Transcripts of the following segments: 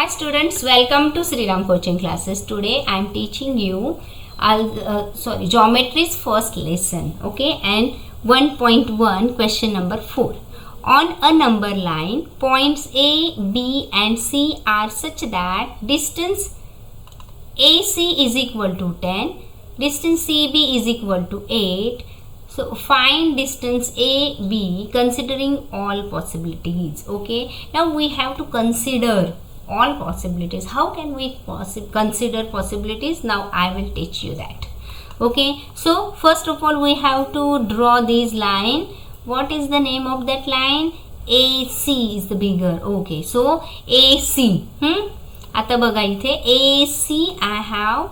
Hi students, welcome to Sriram Coaching Classes. Today I am teaching you geometry's first lesson, okay, and 1.1 question number 4. On a number line, points A, B and C are such that distance AC is equal to 10, distance CB is equal to 8. So find distance AB considering all possibilities. Okay, now we have to consider all possibilities. How can we consider possibilities? Now I will teach you that. Okay, so first of all we have to draw this line. What is the name of that line? AC is the bigger. Okay, so AC. आता बघा इथे AC I have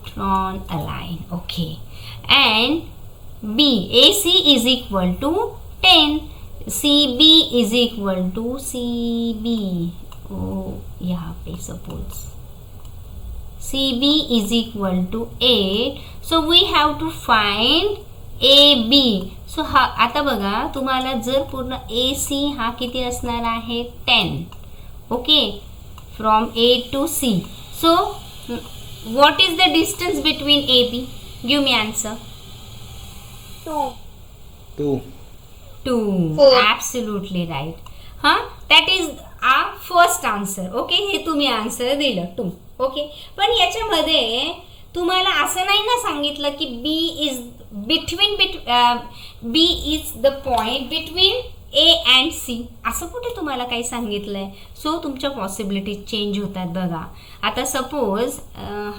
drawn a line. Okay, and B, AC is equal to 10, CB is equal to CB. Oh, यहाँ पे suppose CB is equal to 8. So we have to find AB. So हा आता बघा तुम्हाला जर पूर्ण AC हा किती असणार आहे 10. Okay, from A to C. So what is the distance between AB? Give me answer. 2. 2. 4. Absolutely right. That is our first answer. Okay, हे तुम्ही आन्सर दिलं 2. ओके, पण याच्यामध्ये तुम्हाला असं नाही ना सांगितलं की B is B is the point between A and C. असं कुठे तुम्हाला काही सांगितलंय? सो तुमच्या पॉसिबिलिटीज चेंज होतात बघा. आता सपोज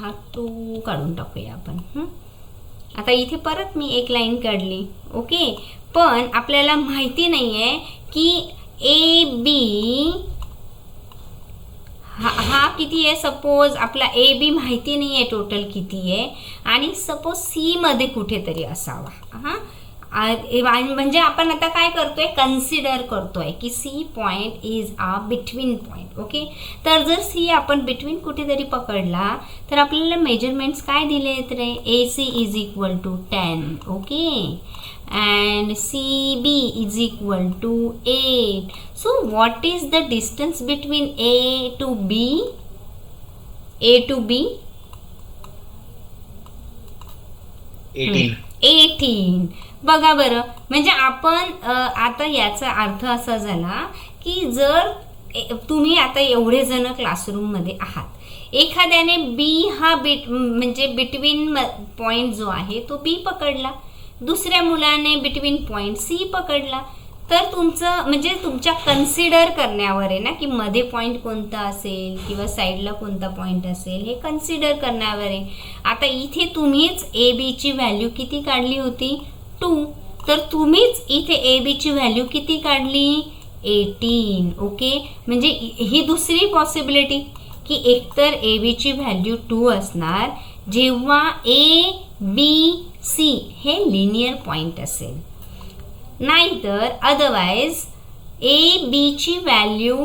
हा 2 काढून टाकूया आपण. आता इथे परत मी एक लाईन काढली. ओके, पण आपल्याला माहिती नाही आहे की ए बी हा किती आहे. सपोज आपला ए बी माहिती नाही आहे टोटल किती आहे, आणि सपोज सी मध्ये कुठेतरी असावा. म्हणजे आपण आता काय करतोय, कन्सिडर करतोय की C point is a between point. Okay, तर जर सी आपण बिटवीन कुठेतरी पकडला तर आपल्याला मेजरमेंट्स काय दिले आहेत रे. A C is equal to 10. Okay, and CB is equal to 8. So what is the distance between A to B? A to B? 18. बघा बरं, म्हणजे आपण आता याचा अर्थ असा झाला की जर तुम्ही आता एवढे जण क्लासरूममध्ये आहात, एखाद्याने बी हा म्हणजे बिटवीन पॉइंट जो आहे तो बी पकडला, दुसऱ्या मुलाने बिटवीन पॉइंट सी पकडला, तर तुमचं म्हणजे तुमच्या कन्सिडर करण्यावर आहे ना की मध्ये पॉइंट कोणता असेल किंवा साईडला कोणता पॉइंट असेल, हे कन्सिडर करण्यावर आहे. आता इथे तुम्हीच ए बीची व्हॅल्यू किती काढली होती 2, तर तुम्हीच इथे ए बीची व्हॅल्यू किती काढली 18. ओके, म्हणजे ही दुसरी पॉसिबिलिटी की एकतर ए बीची व्हॅल्यू 2 असणार जेव्हा ए बी सी हे लिनियर पॉइंट असेल, नाहीतर अदरवाइज ए बी ची व्हॅल्यू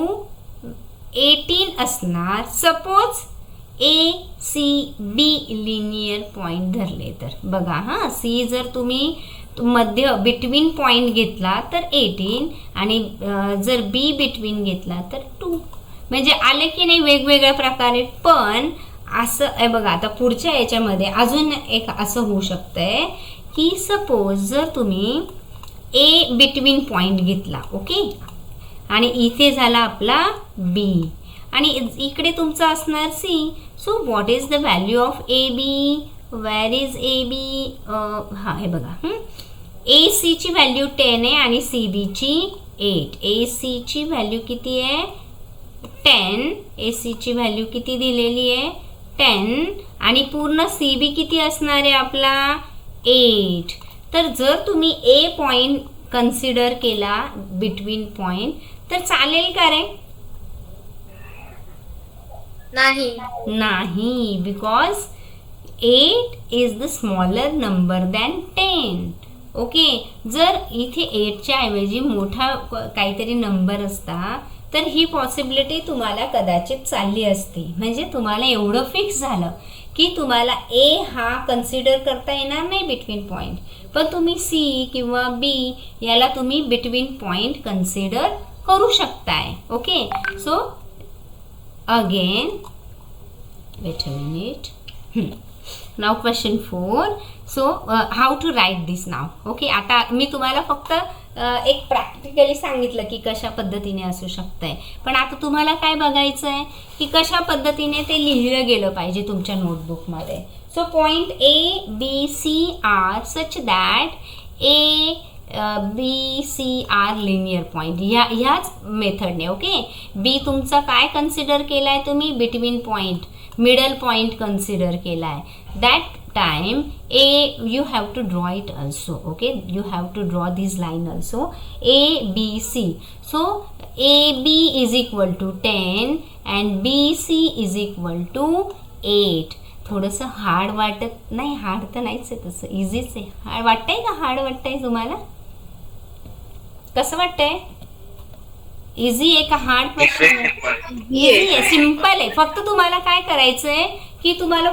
18 असणार सपोज ए सी बी लिनियर पॉइंट धरले तर. बघा सी जर तुम्ही मध्य बिटवीन पॉइंट घेतला तर 18, आणि जर बी बिटवीन घेतला तर 2. म्हणजे आले की नाही वेगवेगळ्या प्रकारे. पण असं आहे बघा, आता पुढच्या याच्यामध्ये अजून एक असं होऊ शकतंय की सपोज जर तुम्ही ए बिटवीन पॉइंट घेतला, ओके, आणि इथे झाला आपला बी, आणि इकडे तुमचा असणार C. So what is the value of A B? Where is A B? हे बघा, ए सी ची व्हॅल्यू 10 आहे आणि सी बी ची 8. ए सी ची व्हॅल्यू किती आहे 10, ए सी ची व्हॅल्यू किती दिलेली आहे 10, आणि पूर्ण सी बी किती असणार आहे आपला 8. तर जर तुम्ही ए पॉइंट कन्सिडर केला बिटवीन पॉइंट तर चालेल का रे? नाही, because 8 is the smaller number than 10. Okay, जर इथे 8च्या ऐवजी मोठा काहीतरी नंबर असता तर ही पॉसिबिलिटी तुम्हाला कदाचित चालली असती. म्हणजे तुम्हाला एवढं फिक्स झालं की तुम्हाला ए हा कन्सिडर करता येणार नाही बिटवीन पॉइंट, पण तुम्ही सी किंवा बी याला तुम्ही बिटवीन पॉइंट कन्सिडर करू शकताय. Okay, so again. Wait a minute. Now question 4. So how to write this now? Okay, आता मी तुम्हाला फक्त एक प्रॅक्टिकली सांगितलं की कशा पद्धतीने असू शकतंय, पण आता तुम्हाला काय बघायचं आहे की कशा पद्धतीने ते लिहिलं गेलं पाहिजे तुमच्या नोटबुकमध्ये. So point A B C are such that A B C are linear point, ह्याच मेथडने. ओके, बी तुमचा काय कन्सिडर केला आहे तुम्ही, between point, middle point consider केला आहे. That time a you have to draw it also. Okay, you have to draw this line also, a b c. So ab is equal to 10 and bc is equal to 8. थोडंसं hard वाटत नाही, hard तर नाहीच आहे, तसं इझीच आहे. Hard वाटतंय का, हार्ड वाटतंय तुम्हाला, कसं वाटतंय, इझी आहे का हार्ड क्वेश्चन आहे? इझी आहे, सिम्पल आहे. फक्त तुम्हाला काय करायचं आहे की तुम्हाला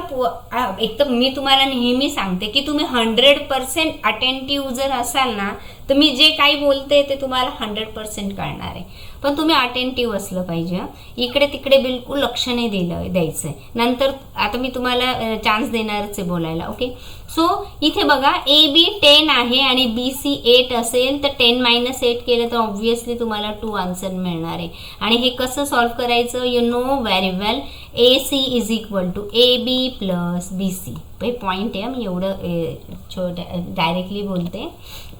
एक तर मी तुम्हाला नेहमी सांगते की तुम्ही 100% अटेंटिव्ह जर असाल ना, तर मी जे काही बोलते ते तुम्हाला 100% कळणार आहे. पण तुम्ही अटेंटिव्ह असलं पाहिजे. इकडे तिकडे बिलकुल लक्ष नाही द्यायचं आहे. नंतर आता मी तुम्हाला चान्स देणारच आहे बोलायला. ओके, सो इथे बघा ए बी 10 आहे आणि बी सी 8 असेल तर 10 - 8 केलं तर ऑब्व्हियसली तुम्हाला 2 आन्सर मिळणार आहे. आणि हे कसं सॉल्व करायचं, you know very well. A C is equal to A B plus B C. Point आहे, मी एवढं डायरेक्टली बोलते,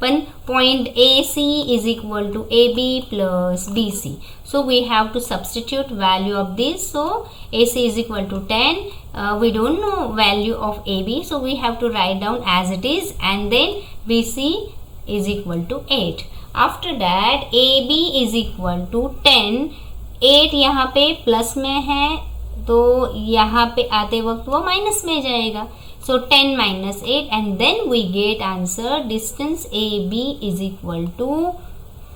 पण point A C is equal to A B plus B C. So we have to substitute value of this. So AC is equal to 10. We don't know value of AB, so we have to write down as it is, and then BC is equal to 8. After that AB is equal to 10. 8 यहाँ पे plus में है तो यहाँ पे आते वक्त वो minus में जाएगा. So 10 minus 8 and then we get answer distance AB is equal to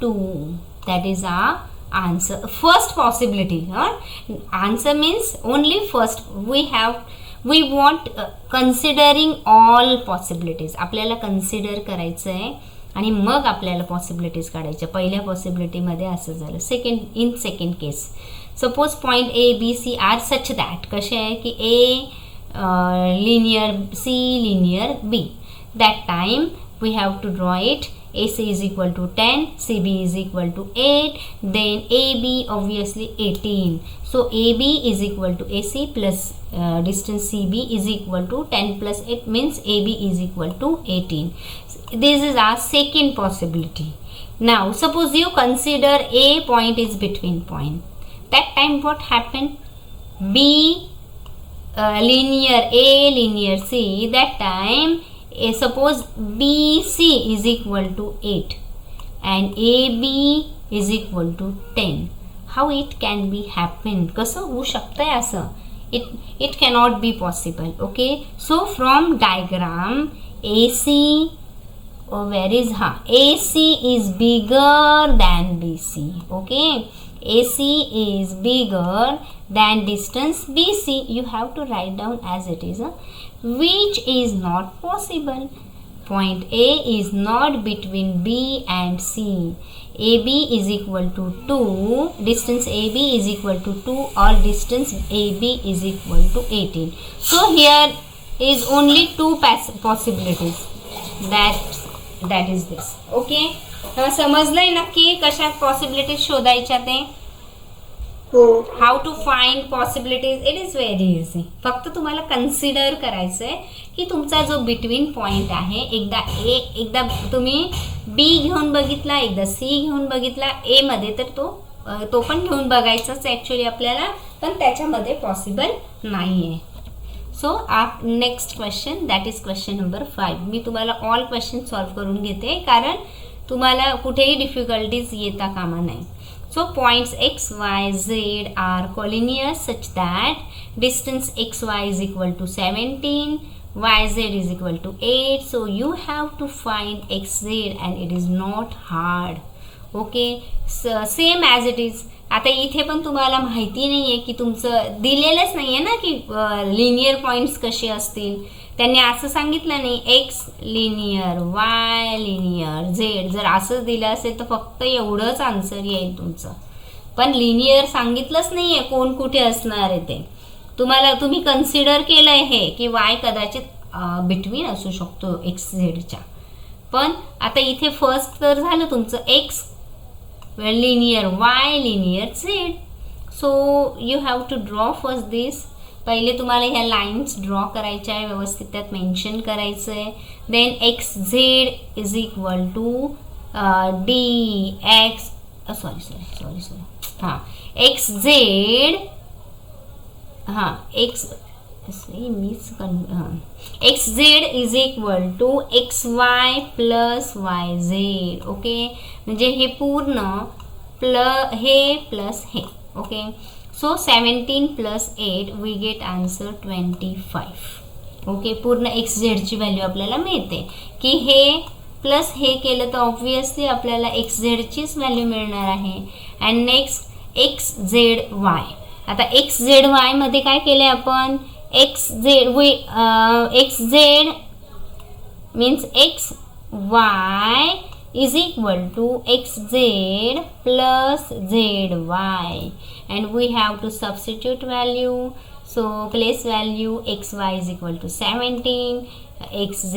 2. That is our answer. First possibility. Answer means only first. We want considering all possibilities. आपल्याला कन्सिडर करायचं आहे आणि मग आपल्याला पॉसिबिलिटीज काढायच्या. पहिल्या पॉसिबिलिटीमध्ये असं झालं. Second case, suppose point A B C are such that, कसे आहे की ए linear C, linear B. That time we have to draw it. AC is equal to 10, CB is equal to 8, then AB obviously 18. So AB is equal to AC plus distance CB is equal to 10 plus 8 means AB is equal to 18. This is our second possibility. Now suppose you consider A point is between point. That time what happened? B linear A, linear C. That time suppose BC is equal to 8 and AB is equal to 10. How it can be happen? कसं होऊ शकतंय असं? It cannot be possible. Okay, so from diagram AC, where is AC is bigger than BC. Okay, AC is bigger than distance BC. You have to write down as it is, which is not possible. Point A is not between B and C. AB is equal to 2. Distance AB is equal to 2 or distance AB is equal to 18. So here is only 2 possibilities. That is this. Okay. समजलंय नक्की कशा possibilities शोधायच्या ते? How to find possibilities. It is very easy. फक्त तुम्हाला consider करायचं आहे की तुमचा जो बिटवीन पॉईंट आहे, एकदा तुम्ही बी घेऊन बघितला, एकदा सी घेऊन बघितला ए मध्ये, तर तो पण घेऊन बघायचाच ॲक्च्युली आपल्याला, पण त्याच्यामध्ये पॉसिबल नाही आहे. So next question, that is question number 5. मी तुम्हाला ऑल क्वेश्चन सॉल्व करून घेते कारण तुम्हाला कुठेही डिफिकल्टीज येता कामा नाही. So points x, y, z are collinear such that distance xy is equal to 17, yz is equal to 8. So you have to find xz and it is not hard. Okay, so same as it is. आता इथे पण तुम्हाला माहिती नाही आहे की तुमचं दिलेलंच नाही आहे ना की लिनियर पॉईंट्स कसे असतील. त्यांनी असं सांगितलं नाही x linear, Y linear, Z. जर असं दिलं असेल तर फक्त एवढंच आन्सर येईल तुमचं. पण लिनियर सांगितलंच नाही आहे कोण कुठे असणार आहे ते. तुम्ही कन्सिडर केलं आहे हे की वाय कदाचित बिटवीन असू शकतो एक्स झेडच्या. पण आता इथे फर्स्ट तर झालं तुमचं X linear Y linear Z. So you have to draw first this. पहिले तुम्हाला ह्या लाईन्स ड्रॉ करायच्या आहे, व्यवस्थित त्यात मेन्शन करायचं आहे. Then X Z is equal to D X sorry हां एक्स झेड हां X X Z is equal to X Y plus Y Z. Okay, म्हणजे हे पूर्ण हे प्लस हे. Okay, so 17 plus 8 we get answer 25. Okay, पूर्ण X झेडची value आपल्याला मिळते की हे प्लस हे केलं तर ऑब्वियसली आपल्याला एक्स झेडचीच व्हॅल्यू मिळणार आहे. And next x Z Y. आता एक्स झेड वाय मध्ये काय केलं आपण x Z means x Y is equal to xz plus zy and we have to substitute value. So place value xy is equal to 17, xz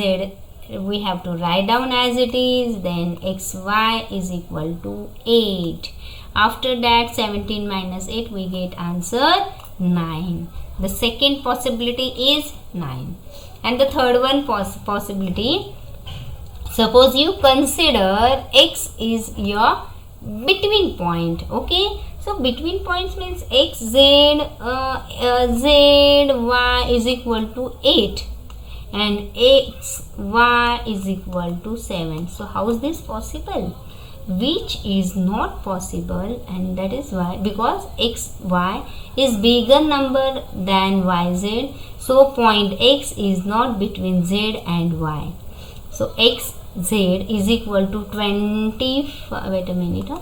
we have to write down as it is, then xy is equal to 8. After that 17 minus 8 we get answer 9. The second possibility is 9. And the third one possibility, suppose you consider x is your between point. Okay, so between points means x z y is equal to 8 and x y is equal to 7. So how is this possible? Which is not possible, and that is why, because x y is bigger number than y z, so point x is not between z and y. So x z is equal to 20, wait a minute,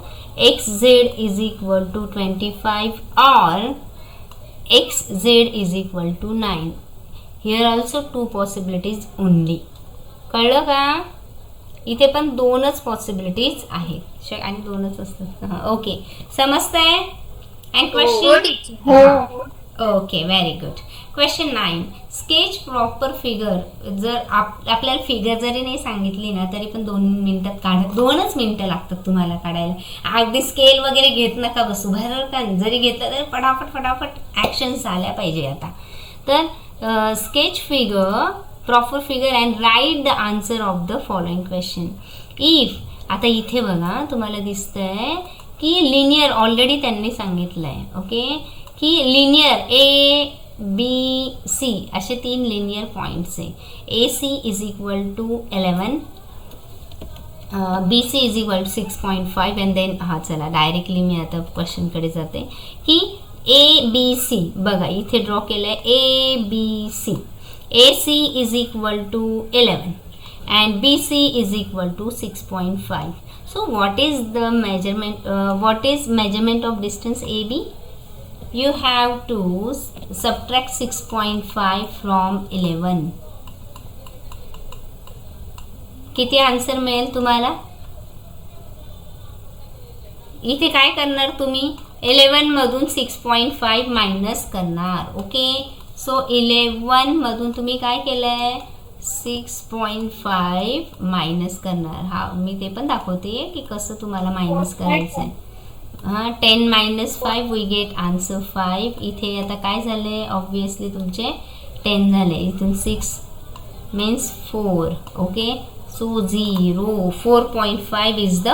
xz is equal to 25 or xz is equal to 9. Here also two possibilities only. कळलं का? इथे पण दोनच possibilities आहेत आणि दोनच असतात. Okay, समजतंय? And question okay, very good. Question 9, sketch proper figure. जर आपल्याला फिगर जरी नाही सांगितली ना तरी पण 2 मिनिटात काढा, 2च मिनिटं लागतात तुम्हाला काढायला. अगदी स्केल वगैरे घेत नका बसू, बरोबर का? जरी घेतलं तरी फटाफट ॲक्शन्स झाल्या पाहिजे. आता तर sketch figure proper figure and write the answer of the following question. If, आता इथे बघा तुम्हाला दिसतंय की लिनियर ऑलरेडी त्यांनी सांगितलं आहे. ओके, की लिनियर ए बी सी असे 3 लिनियर पॉईंट्स आहे. A C is equal to 11, B C is equal to 6.5 and then चला डायरेक्टली मी आता क्वेश्चनकडे जाते की ए बी सी. बघा इथे ड्रॉ केलं आहे A B C. A C is equal to 11 and BC is equal to 6.5. So what is the measurement? What is measurement of distance AB? You have to subtract 6.5 from 11. किती answer मिळेल तुम्हाला? इथे काय करणार तुम्ही? 11 मधून 6.5 मायनस करणार. Okay, so 11 मधून तुम्ही काय केलंय? 6.5 मायनस करणार. हा मी ते पण दाखवते की कसं तुम्हाला मायनस करायचं आहे. 10 minus 5 we get answer 5. इथे आता काय झाले? ऑब्वियसली तुमचे 10 झाले. इथून 6 means 4. Okay, so 0 4.5 is the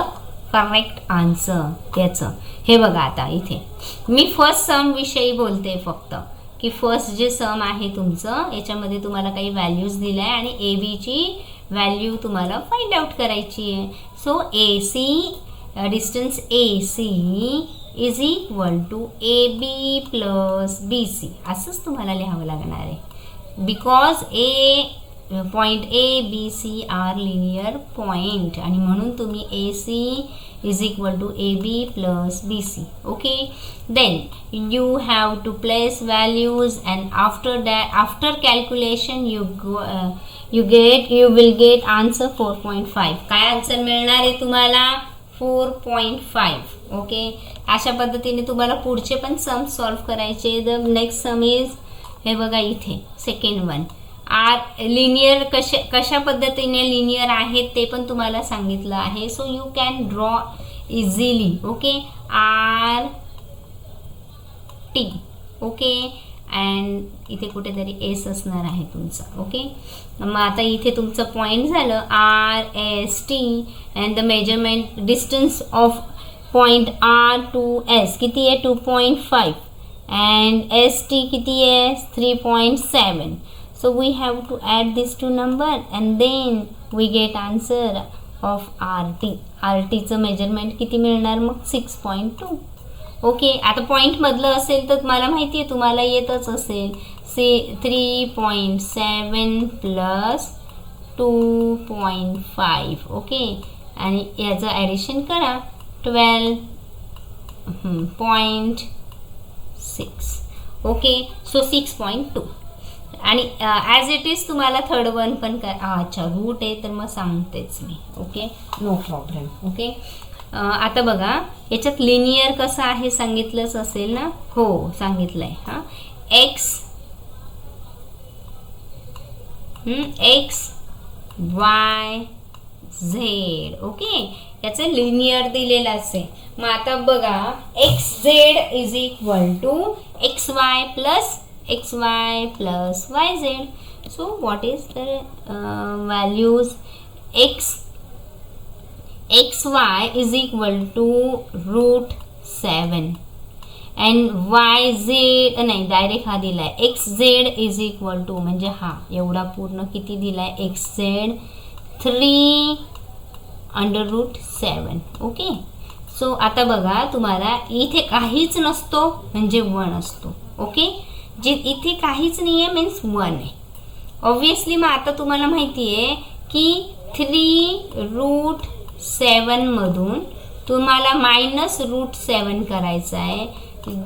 correct answer त्याचं. हे बघा आता इथे मी फर्स्ट सम विषयी बोलते फक्त, की फर्स्ट जे सम आहे तुमचं याच्यामध्ये तुम्हाला काही व्हॅल्यूज दिल्या आहे आणि ए बीची व्हॅल्यू तुम्हाला फाइंड आउट करायची आहे. So A C distance A C is equal to A B plus B C असंच तुम्हाला लिहावं लागणार आहे. Because point A B C are linear point आणि म्हणून तुम्ही A C is equal to AB plus BC. Okay, then you have to place values and after that, after calculation you will get answer 4.5. काय answer मिळणार आहे तुम्हाला? 4.5. Okay, अशा पद्धतीने तुम्हाला पुढचे पण सम सॉल्व करायचे. द नेक्स्ट सम इज, हे बघा इथे सेकंड वन, लिनियर कशा पद्धतीने लिनियर आहेत ते पण तुम्हाला सांगितलं आहे. So you can draw easily. Okay, R T. Okay, and इथे कुठेतरी एस असणार आहे तुमचा. ओके, मग आता इथे तुमचं पॉईंट झालं R S T and the measurement distance of point R to S किती आहे 2.5 अँड एस टी किती आहे 3.7. So we have to add this to number and then we get answer of R T. R टीचं measurement किती मिळणार मग 6.2. Okay, आता पॉईंटमधलं असेल तर मला माहिती आहे तुम्हाला येतच असेल 3.7 प्लस 2.5. ओके, आणि याचं ॲडिशन करा 12.6. Okay, so 6.2. आणि ॲज इट इज तुम्हाला थर्ड वन पण अच्छा रूट आहे तर मग सांगतेच मी. Okay, no problem. ओके, आता बघा याच्यात लिनियर कसं आहे सांगितलंच असेल ना. हो, सांगितलंय. हां, एक्स वाय झेड. ओके, याचं लिनियर दिलेलं आहे. मग आता बघा X Z is equal to X Y plus Y Z. So what is the values? xy is equal to √7 and yz नाही डायरेक्ट हा दिलाय xz is equal to म्हणजे हा एवढा पूर्ण किती दिलाय xz 3√7. ओके, सो आता बघा तुम्हाला इथे काहीच नसतो म्हणजे 1 असतो. ओके, जे इथे काहीच नाही आहे मीन्स 1 आहे ऑब्विसली. मग आता तुम्हाला माहिती आहे की 3√7 मधून तुम्हाला -√7 करायचा है.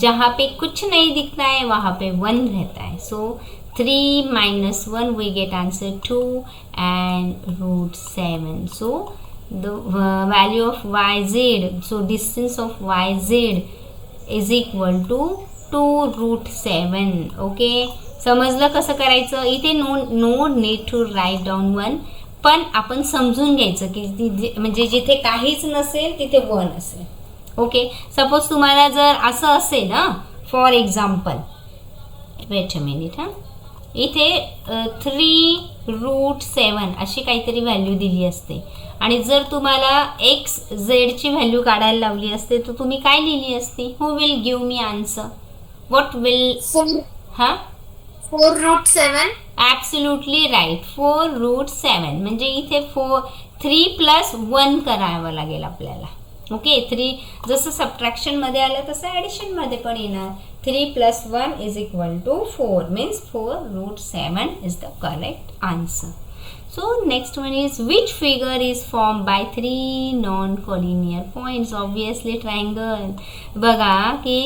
जहाँ पे कुछ नहीं दिखता है वहाँ पे 1 रहता है. So 3 - 1 we get answer 2 and √7. So the value of yz, so distance of yz is equal to 2√7. Okay, समजलं कसं करायचं? इथे no need to write down 1, पण आपण समजून घ्यायचं की म्हणजे जिथे काहीच नसेल तिथे 1 असेल. ओके, सपोज तुम्हाला जर असं असेल ना, for example weight a minute, हां, इथे 3√7 अशी काहीतरी व्हॅल्यू दिली असते आणि जर तुम्हाला एक्स झेडची व्हॅल्यू काढायला लावली असते तर तुम्ही काय लिहिली असती? Who will give me answer? What will? हां, 4√7. Absolutely right, 4√7. म्हणजे इथे 3 + 1 करावं लागेल आपल्याला. ओके, 3 जसं सबट्रॅक्शनमध्ये आलं तसं ॲडिशनमध्ये पण येणार. 3 + 1 is equal to 4 means 4√7 is the correct answer. So next one is, which figure is formed by 3 non-collinear points? Obviously triangle. बघा की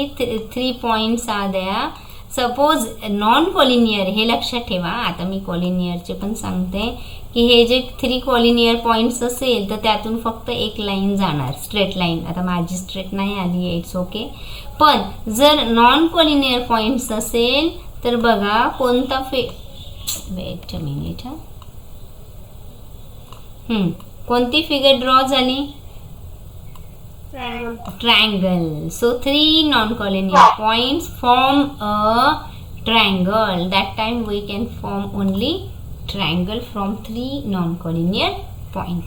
3 points are there. Suppose non collinear, हे लक्षात ठेवा. आता मी कॉलिनियरचे पण सांगते की हे जे 3 कॉलिनियर पॉईंट्स असेल तर त्यातून फक्त एक लाईन जाणार, स्ट्रेट लाईन. आता माझी स्ट्रेट नाही आली आहे, इट्स ओके. पण जर नॉन कॉलिनियर पॉईंट्स असेल तर बघा कोणता वेट अ मिनिट, हां, कोणती फिगर ड्रॉ झाली? Triangle. So 3 non-collinear points form a triangle. That time we can form only triangle from 3 non-collinear points.